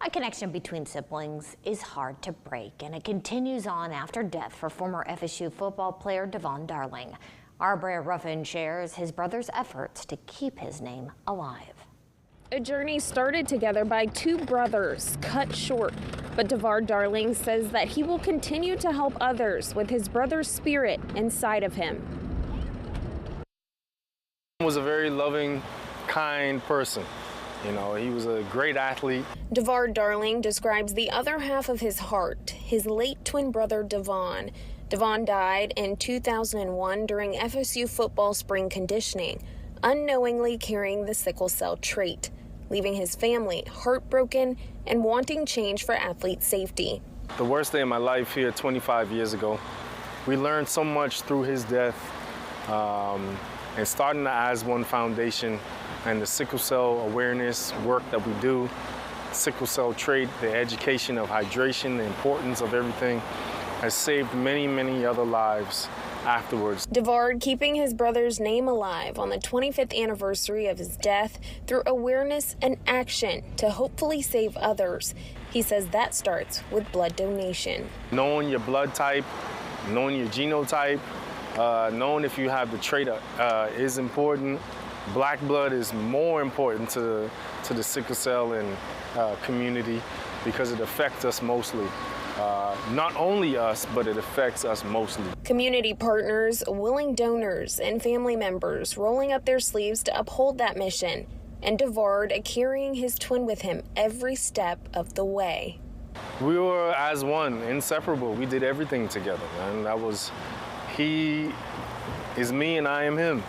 A connection between siblings is hard to break, and it continues on after death for former FSU football player Devon Darling. Our Brea Ruffin shares his brother's efforts to keep his name alive. A journey started together by two brothers, cut short. But Devon Darling says that he will continue to help others with his brother's spirit inside of him. He was a very loving, kind person. You know, he was a great athlete. Devon Darling describes the other half of his heart, his late twin brother Devon. Devon died in 2001 during FSU football spring conditioning, unknowingly carrying the sickle cell trait, leaving his family heartbroken and wanting change for athlete safety. The worst day of my life here 25 years ago. We learned so much through his death, and starting the As One Foundation and the sickle cell awareness work that we do, sickle cell trait, the education of hydration, the importance of everything, has saved many, many other lives afterwards. Devon keeping his brother's name alive on the 25th anniversary of his death through awareness and action to hopefully save others. He says that starts with blood donation. Knowing your blood type, knowing your genotype, knowing if you have the trait is important. Black blood is more important to the sickle cell and community because it affects us mostly. Not only us, but it affects us mostly. Community partners, willing donors, and family members rolling up their sleeves to uphold that mission. And Devon carrying his twin with him every step of the way. We were as one, inseparable. We did everything together, man. That was, he is me and I am him.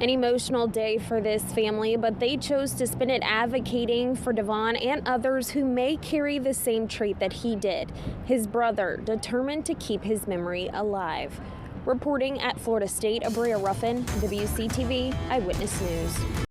An emotional day for this family, but they chose to spend it advocating for Devon and others who may carry the same trait that he did. His brother determined to keep his memory alive. Reporting at Florida State, Brea Ruffin, WCTV Eyewitness News.